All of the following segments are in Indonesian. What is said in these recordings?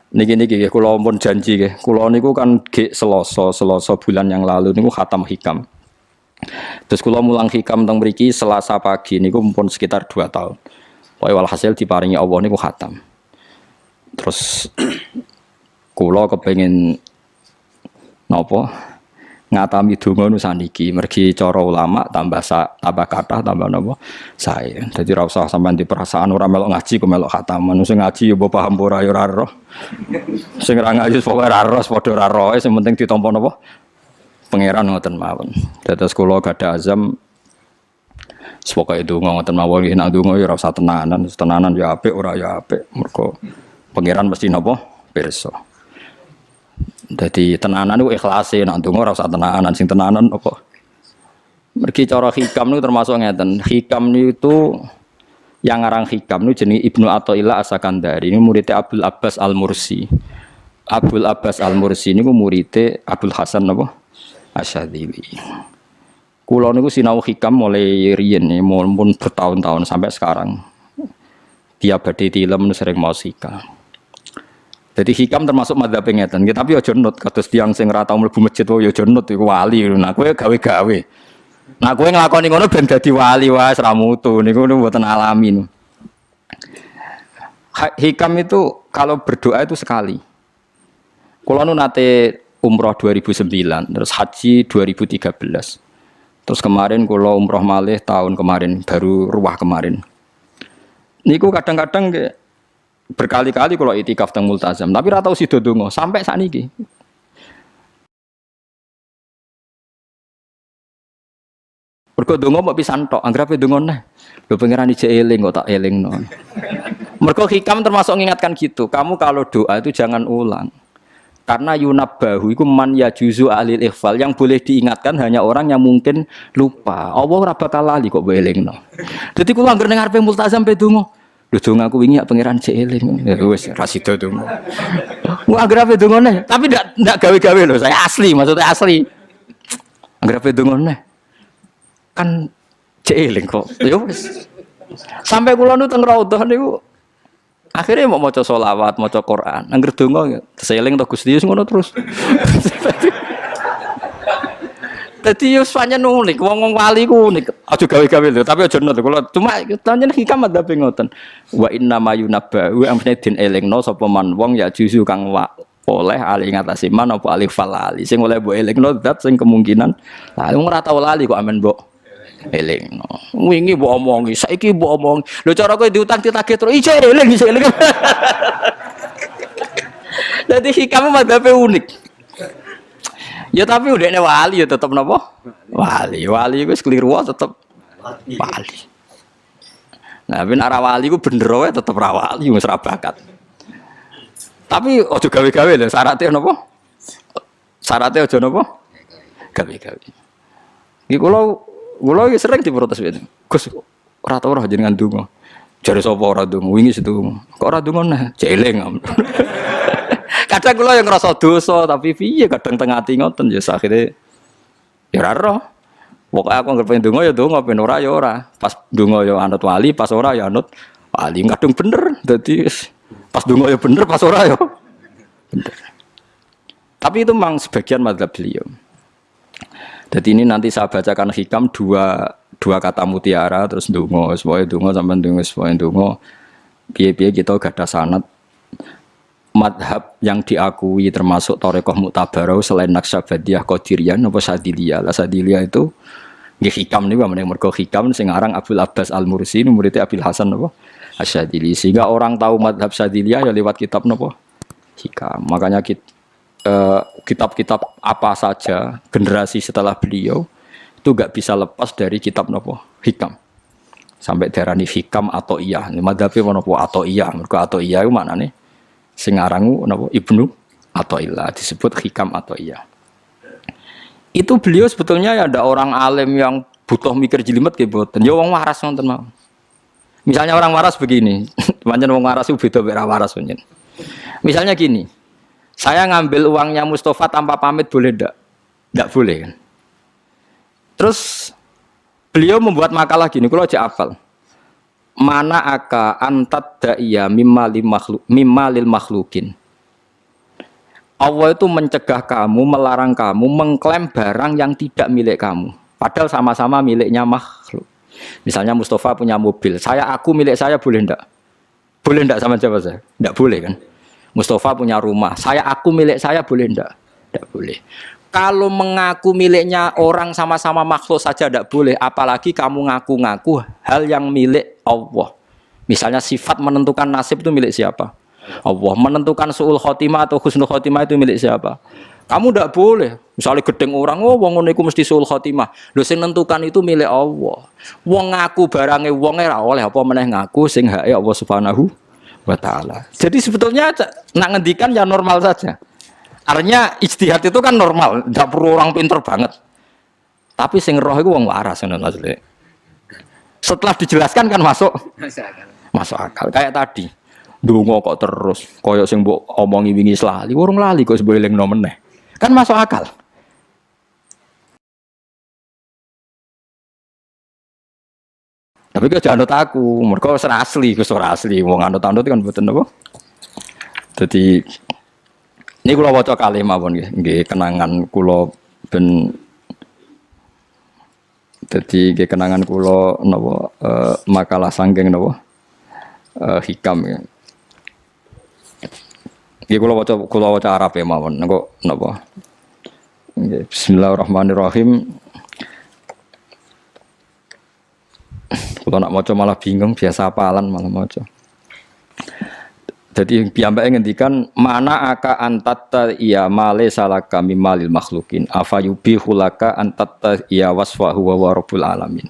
Niki kula pun janji nggih. Kula niku kan ge Selasa bulan yang lalu niku khatam hikam. Terus kula mulang hikam teng mriki Selasa pagi niku pun sekitar 2 tahun. Pokoke walhasil diparingi Allah niku khatam. Terus kula kepengin napa ngatami donga nu saniki mergi cara ulama tambah kathah tambah napa sae. Dadi ora usah sampean di perasaan ora melok ngaji kok melok khataman. Sing ngaji ya mbok paham ora ya ora roh. Sing ora ngaji pokoke ora roh padha ora roh, sing penting ditampa napa pangeran ngoten mawon. Dados kula gadah azam pokoke donga ngoten mawon nggih nek donga ya ora usah tenanan ya apik ora ya apik. Mergo pangeran mesti napa pirsa. Jadi tenanan itu ikhlase, nak ndonga ora usah tenanan, sing tenanan apa? Mergi cara hikam niku termasuk ngeten. Hikam niku yang ngarang hikam niku jenenge Ibnu Athaillah As-Sakandari. Ini muridnya Abdul Abbas Al-Mursi. Abdul Abbas Al-Mursi niku muridnya Abdul Hasan napa? Asy-Syadzili. Kula niku sinau hikam mulai riyen mun bertahun-tahun sampai sekarang. Dia badhe tilem sering maos hikam. Jadi hikam termasuk madzhab ngeten, tapi aja nut kados tiyang sing ora tau mlebu masjid wae aja nut iku wali. Nah kowe gawe-gawe. Nah kowe nglakoni ngono ben dadi wali wae ora mutu niku mboten alami. Hikam itu kalau berdoa itu sekali. Kula nu nate umroh 2009, terus haji 2013. Terus kemarin kula umroh malih tahun kemarin, baru ruwah kemarin. Niku kadang-kadang berkali-kali kalau itikaf teng multazam, tapi ora tau sida donga sampai sakniki. Mergo donga mbok pisan tok, anggere donga neh. Lho pangeran ijek eling kok tak elingno. Mergo hikam termasuk mengingatkan gitu. Kamu kalau doa itu jangan ulang. Karena yunabbahu iku man yajuzu alil ikhfal, yang boleh diingatkan hanya orang yang mungkin lupa. Allah ora bakal lali kok mbok elingno. Dadi kula anggere ning ngarepe multazam pe donga. Lho dong aku wingi pangeran cek eling. Ya wis ra sida dong. Wah agrafe dongone, tapi ndak gawe-gawe lho, saya asli, maksudnya asli. Agrafe dongone. Kan cek eling kok. Ya wis. Sampai kula nu teng raudhah niku akhirnya mau maca selawat, maca Quran. Angger donga seling to Gusti ngono terus. Dadi yo pancen unik, wong wali ku unik. Aja gawe-gawe lho, tapi aja nut kula. Cuma pancen hikam madzhab ngoten. Wa inna mayunabba wa amne din elingno sapa man wong ya juzu kang oleh ali ngatasi man apa alif falali. Sing oleh mbok elingno zat sing kemungkinan lah wong ora tau lali kok amen mbok elingno. Wingi mbok omongi, saiki mbok omongi. Lho cara kowe diutang ditagih terus iso eling. Dadi hikam madzhab unik. Ya tapi udahnya wali ya tetap napa? Wali wis keliru tetap wali. Nah, ben arah wali ku bener wae tetep ra wali wis ra bakat. Tapi aja gawe-gawe lho, syaratnya napa? Syaratnya aja napa? Gawe-gawe. Iki kula iki sering diprotes wit. Gus ora tau ora jenengan donga. Jare sapa ora donga? Wingi sedonga. Kok ora donga nah? Jeling. Kadang kula yang ngerasa dosa tapi piye kadang teng ati ngoten ya akhire ya ora roh. Pokoke aku anggere pengen donga ya donga, ben ora ya ora. Pas donga ya anut wali, pas ora ya anut wali. Kadung bener. Dadi pas donga ya bener, pas ora ya bener. Tapi itu memang sebagian madzhab beliau. Jadi ini nanti saya bacakan hikam dua kata mutiara terus donga, supaya donga sampean donga, supaya donga. Piye-piye kita gadah sanad madhab yang diakui termasuk Thariqah Mu'tabarah selain Naqsyabandiyah Qadiriyah napa Sadiliyah. Lah Sadiliyah itu nggih hikam niku mergo hikam sing aran Abdul Abbas Al-Mursi muridé Abil Hasan napa Asy-Syadzili. Sehingga orang tahu madhab Sadiliyah ya lewat kitab napa hikam. Makanya kitab-kitab apa saja generasi setelah beliau itu enggak bisa lepas dari kitab napa hikam. Sampai darani hikam atau iya. Madhabe napa atau iya. Mergo atau iya iku maknane sing arangu napa Ibnu Athaillah disebut hikam atau iya. Itu beliau sebetulnya ya ada orang alim yang butuh mikir jelimet nggih mboten. Ya wong waras wonten mawon. Misalnya orang waras begini, pancen wong waras itu beda mek waras pancen. Misalnya gini. Saya ngambil uangnya Mustafa tanpa pamit boleh ndak? Ndak boleh kan. Terus beliau membuat makalah gini, kalau aja hafal. Mana aka antat da'iyya mimma lil makhlukin Allah itu mencegah kamu, melarang kamu mengklaim barang yang tidak milik kamu. Padahal sama-sama miliknya makhluk. Misalnya Mustafa punya mobil, aku milik saya boleh enggak? Boleh enggak sama siapa saya? Enggak boleh kan? Mustafa punya rumah, aku milik saya boleh enggak? Enggak boleh. Kalau mengaku miliknya orang sama-sama makhluk saja enggak boleh, apalagi kamu ngaku-ngaku hal yang milik Allah. Misalnya sifat menentukan nasib itu milik siapa? Allah. Menentukan su'ul khotimah atau husnul khotimah itu milik siapa? Kamu tidak boleh. Misalnya gedeng orang, wong ngono iku mesti su'ul khotimah. Lho sing nentukan itu milik Allah. Wong ngaku barange wong ora oleh apa meneh ngaku sing hake Allah Subhanahu wa taala. Jadi sebetulnya nak ngendikan ya normal saja. Artinya ijtihad itu kan normal, tidak perlu orang pinter banget. Tapi sing roh iku wong waras ngono maksudnya. Setelah dijelaskan kan masuk akal. Kayak tadi. Ndonga kok terus kaya sing mbok omongi wingi lali, urung lali kok sebab elingno meneh. Kan masuk akal. Tapi kok jangan aku, mergo ora asli, ora asli. Wong anut-anut kan mboten apa. Dadi ini kula waca kalih mawon nggih, kenangan kula ben dadi nggih kenangan kula napa makalah sanggeng napa hikam ya. Nggih kula waca Arabe mawon engko napa. Nggih bismillahirrahmanirrahim. Kula nak maca malah bingung, biasa hafalan malah maca. Jadi piyambake ngendikan mana aka antatta iya male salaka mimalil makhlukin afayubihu laka antatta iya wasfahu wa rabbul alamin.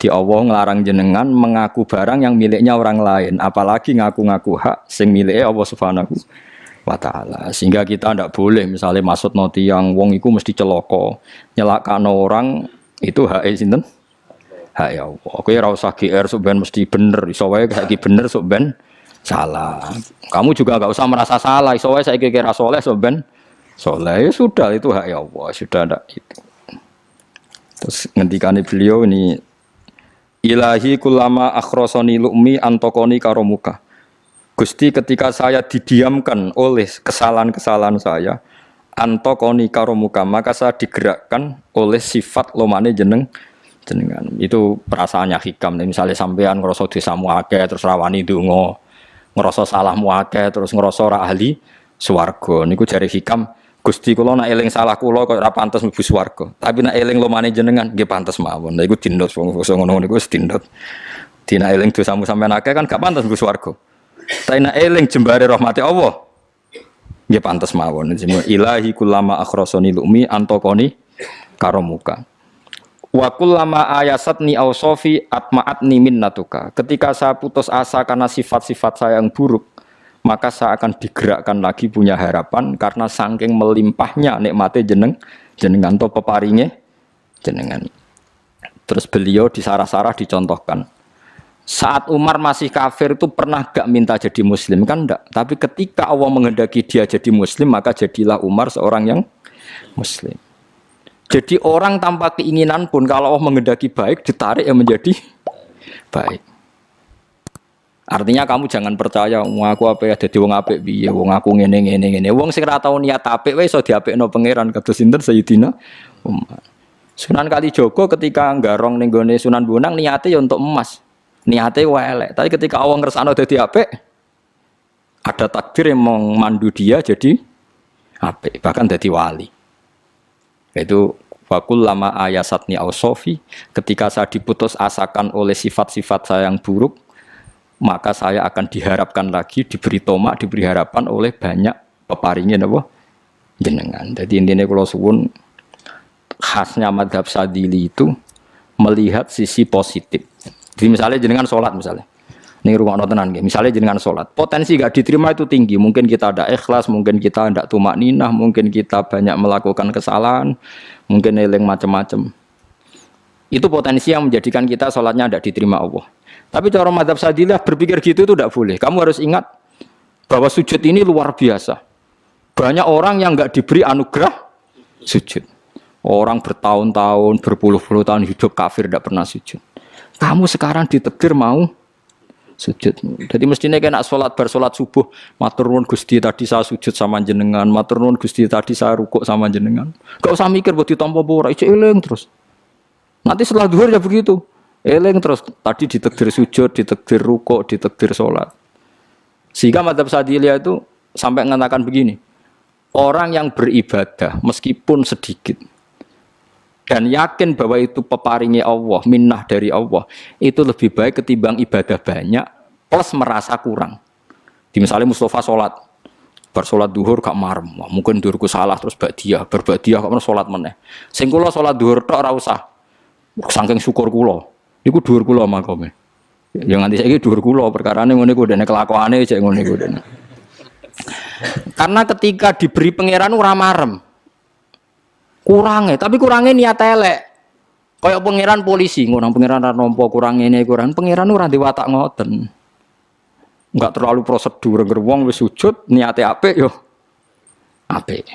Di Allah ngelarang jenengan mengaku barang yang miliknya orang lain, apalagi ngaku-ngaku hak sing milike Allah Subhanahu wa taala. Sehingga kita ndak boleh misalnya maksud noti yang wong iku mesti celaka, nyelakano orang itu hak sinten? Hak ya Allah. Kowe ora usah GR sok ben mesti bener, iso wae iki bener sok ben salah. Kamu juga enggak usah merasa salah, iso wae saiki kira saleh sok ben saleh. Ya sudah itu hak ya Allah, sudah ada itu. Terus ngendikane beliau ini Ilahi kullama akhrosoni lu'mi antokoni karomuka. Gusti ketika saya didiamkan oleh kesalahan-kesalahan saya, antokoni karomuka, maka saya digerakkan oleh sifat lomane jenengan. Itu perasaannya hikam. Misalnya sampean ngerasa dosamu akeh terus rawani donga, ngerasa salahmu akeh terus ngerasa ora ahli swarga. Niku jare hikam, Gusti kula nak eling salah kula kok ora pantes mlebu swarga. Tapi nak eling lomane jenengan nggih pantes mawon. Lha iku dindot wong ngono niku wis dindot. Dina eling dosamu sampean akeh kan gak pantes mlebu swarga. Tapi nak eling jembare rahmati Allah nggih pantes mawon. Ilahi kullama akhrasani lumi antokoni karomuka. Wa kullama ayasatni ausofi atma'atni minnatuka. Ketika saya putus asa karena sifat-sifat saya yang buruk, maka saya akan digerakkan lagi punya harapan karena saking melimpahnya nikmatnya jenengan to peparinge jenengan. Terus beliau disarah-sarah dicontohkan. Saat Umar masih kafir itu pernah gak minta jadi muslim kan enggak, tapi ketika Allah menghendaki dia jadi muslim maka jadilah Umar seorang yang muslim. Jadi orang tanpa keinginan pun kalau Allah menghendaki baik ditarik yang menjadi baik. Artinya kamu jangan percaya wong aku apik dadi wong apik piye, wong aku ngene. Wong sing ora tau niat apik wae iso diapikno pangeran kados sinten Sayyidina Umar. Sunan Kalijaga ketika nggarong ning gone Sunan Bonang niate ya untuk emas. Niate wae elek, tapi ketika Allah ngersakno dadi apik ada takdir yang memandu dia jadi apik, bahkan dadi wali. Itu wakul lama ayasatni ausofi, ketika saya diputus asakan oleh sifat-sifat saya yang buruk, maka saya akan diharapkan lagi, diberi tomak, diberi harapan oleh banyak peparingin apa jenengan. Jadi intinya kalau suwun khasnya madhab Sadili itu melihat sisi positif. Jadi misalnya jenengan sholat misalnya, ini rumah tenan gitu. Misalnya jenengan sholat, potensi gak diterima itu tinggi. Mungkin kita ada ikhlas, mungkin kita tidak tumak ninah, mungkin kita banyak melakukan kesalahan, mungkin eling macam-macam. Itu potensi yang menjadikan kita sholatnya tidak diterima Allah. Tapi cara madhab Sadilah berpikir gitu itu tidak boleh. Kamu harus ingat bahwa sujud ini luar biasa. Banyak orang yang nggak diberi anugerah sujud. Orang bertahun-tahun, berpuluh-puluh tahun hidup kafir tidak pernah sujud. Kamu sekarang ditakdir mau Sujud. Jadi mestinya kena sholat bersolat subuh, matur nuwun Gusti tadi saya sujud sama jenengan, matur nuwun Gusti tadi saya rukuk sama jenengan. Gak usah mikir buat ditampa apa ora, eling terus. Nanti setelah zuhur ya begitu. Eling terus tadi ditakdir sujud, ditakdir rukuk, ditakdir sholat. Sehingga madzhab Syadziliyah itu sampai mengatakan begini. Orang yang beribadah meskipun sedikit dan yakin bahwa itu peparingnya Allah, minnah dari Allah, itu lebih baik ketimbang ibadah banyak plus merasa kurang. Di misalnya Mustafa sholat, bersolat duhur gak marem, mungkin duhurku salah terus berbadiah kok menawa sholat meneh. Sing kula sholat duhur tok ora usah. Saking syukur kula, niku duhur kula makome. Ya nganti saiki duhur kula perkarane ngene iku dene kelakuane cek ngene iku dene. Karena ketika diberi pangeran ora marem. Kurangnya, tapi kurangnya niat elek. Kayak pangeran polisi, ngurang pangeran ra nampa kurang ngene kurang. Pangeran ora diwatak ngoten. Enggak terlalu prosedur gerwong wis sujud niate apik yo apik.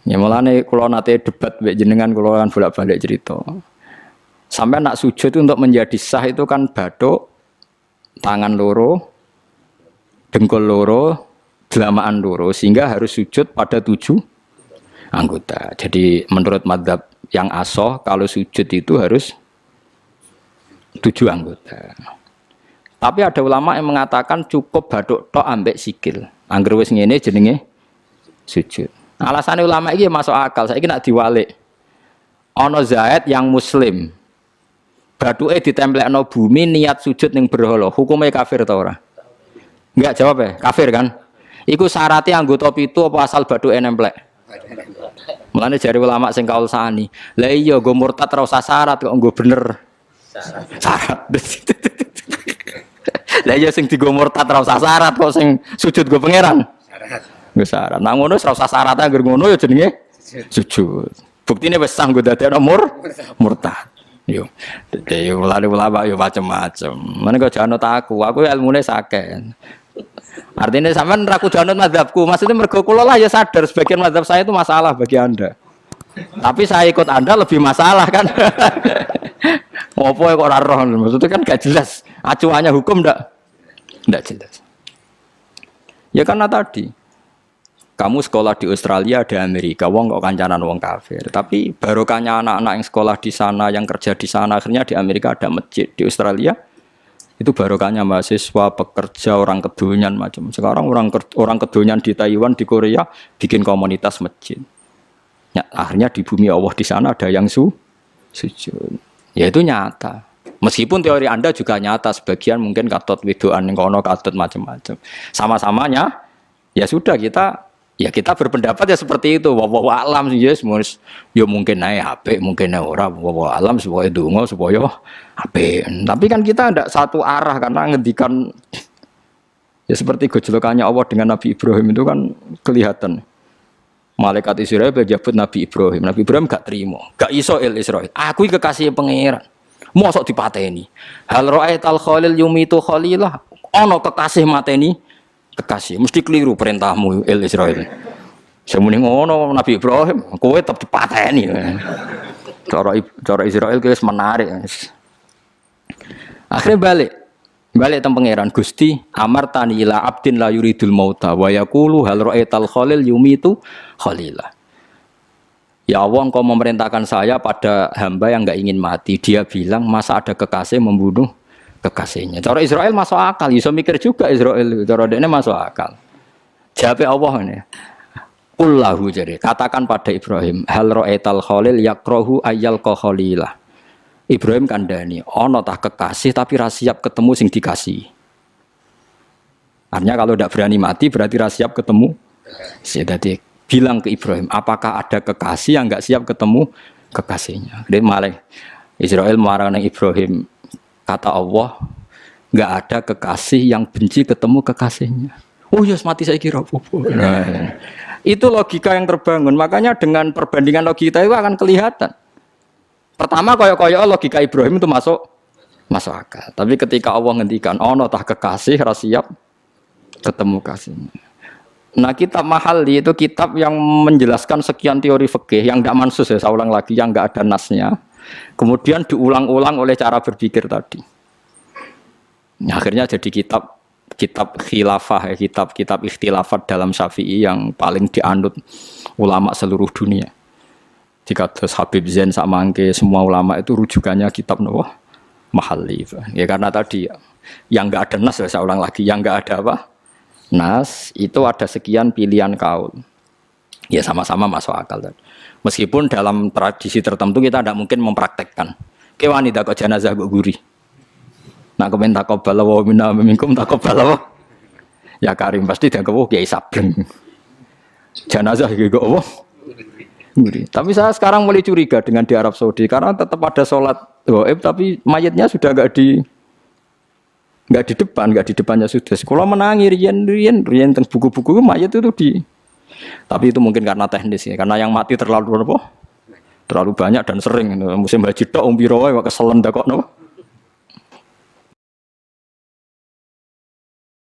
Ya mulane kula nate debat mbek jenengan kula kan bolak-balik cerita. Sampai nak sujud itu untuk menjadi sah itu kan bathuk tangan loro dengkul loro, delamaan loro, sehingga harus sujud pada 7 anggota. Jadi menurut madzhab yang asoh, kalau sujud itu harus 7 anggota. Tapi ada ulama yang mengatakan cukup bathuk tok ambek sikil. Angger wis ngene jenenge sujud. Alasannya ulama iki masuk akal. Saiki nek diwalik. Ana Zaid yang muslim. Bathuke ditemplekno bumi niat sujud ning berhala. Hukume kafir ta ora? Enggak jawab ya, kafir kan? Iku syaratnya anggota pitu apa asal bathuke nemplek? Mulane jari ulama sing kaul sani. Lah iya nggo murtad ora usah syarat kok nggo bener. Syarat. Lah iya sing digo murtad ora usah syarat kok sing sujud nggo pangeran. Syarat. Nggo syarat. Nah ngono ora usah syarat anggere ngono ya jenenge sujud. Buktine wis sah nggo dadekno murtad. Yo. Dadi ulama yo macam-macam. Mene kok jangan aku ilmune sakeh. Artinya sampean ra kudu anut mazhabku. Maksudnya mergo kula lah ya sadar sebagian mazhab saya itu masalah bagi Anda. Tapi saya ikut Anda lebih masalah kan. Ngopo kok ora roh? Maksudnya kan gak jelas. Acuannya hukum ndak jelas. Ya karena tadi kamu sekolah di Australia, di Amerika, wong kok kancanan wong kafir. Tapi barokahnya anak-anak yang sekolah di sana, yang kerja di sana, akhirnya di Amerika ada masjid. Di Australia itu barokahnya mahasiswa, pekerja, orang kedonyan macam. Sekarang orang kedonyan di Taiwan, di Korea bikin komunitas masjid. Ya, akhirnya di bumi Allah di sana ada yang sujud. Ya itu nyata. Meskipun teori Anda juga nyata, sebagian mungkin katut widoan yang kono katut macam-macam. Sama-samanya ya sudah kita berpendapat ya seperti itu. Wallahu a'lam yes, ya mungkin naik HP, mungkin ora. Wallahu a'lam supaya donga supaya HP. Tapi kan kita tidak satu arah karena ngendikan ya seperti gejolokannya Allah dengan Nabi Ibrahim itu kan kelihatan. Malaikat Israel berjabut Nabi Ibrahim. Nabi Ibrahim gak terima, gak iso Israel. Aku kekasih pangeran. Mosok dipateni. Hal ra'aital khalil yumitu khalilah. Ono kekasih mateni kekasih. Mesti keliru perintahmu Israel. Semune ngono Nabi Ibrahim, kowe tetep dipateni. Cara Israel wis menarik. Akhirnya balik teng pangeran Gusti amartani ila abdin la yuridul mauta wa yaqulu hal ra'aital khalil yumitu khalilah. Ya Allah, Engkau memerintahkan saya pada hamba yang enggak ingin mati. Dia bilang, masa ada kekasih membunuh kekasihnya. Cara Israel masuk akal, bisa mikir juga Israel. Cara dia masuk akal. Jawab Allah ini. Qullahu jadi, katakan pada Ibrahim, hal ra'aital khalil yakrahu ayyal khalilah. Ibrahim kandhani, ana tah kekasih tapi ra siap ketemu sing dikasih. Artinya kalau tidak berani mati berarti ra siap ketemu. Jadi bilang ke Ibrahim, apakah ada kekasih yang enggak siap ketemu kekasihnya? Dia malah Israel marah Ibrahim, kata Allah, enggak ada kekasih yang benci ketemu kekasihnya. Oh ya, mati saya kira. Nah, itu logika yang terbangun. Makanya dengan perbandingan logika itu akan kelihatan. Pertama koyo-koyo logika Ibrahim itu masuk akal. Tapi ketika Allah ngendikan, ono tah kekasih ra siap ketemu kasihnya. Nah, kitab Mahalli itu kitab yang menjelaskan sekian teori fikih yang tidak mansus ya, saya ulang lagi, yang nggak ada nasnya. Kemudian diulang-ulang oleh cara berpikir tadi. Nah, akhirnya jadi kitab khilafah ya, kitab ikhtilafat dalam Syafi'i yang paling dianut ulama seluruh dunia. Jika terus Habib Zain Samangke semua ulama itu rujukannya kitab Mahalli. Ya karena tadi yang nggak ada nas ya, saya ulang lagi, yang nggak ada apa? Nas itu ada sekian pilihan kaul. Ya sama-sama masuk akal. Meskipun dalam tradisi tertentu kita tidak mungkin mempraktekkan. Kewani takut jenazah kok gurih. Nak komen takobal wa minna minkum takobal wa. Ya Karim pasti dia kok kiai sableng. Jenazah gitu kok gurih. Tapi saya sekarang mulai curiga dengan di Arab Saudi karena tetap ada sholat gaib tapi mayatnya sudah nggak di depannya sudah. Kalau menangi rian tentang buku-buku mayat itu tapi itu mungkin karena teknis ya, karena yang mati terlalu banyak dan sering. Musim haji tok umpiro wae keselen dak kok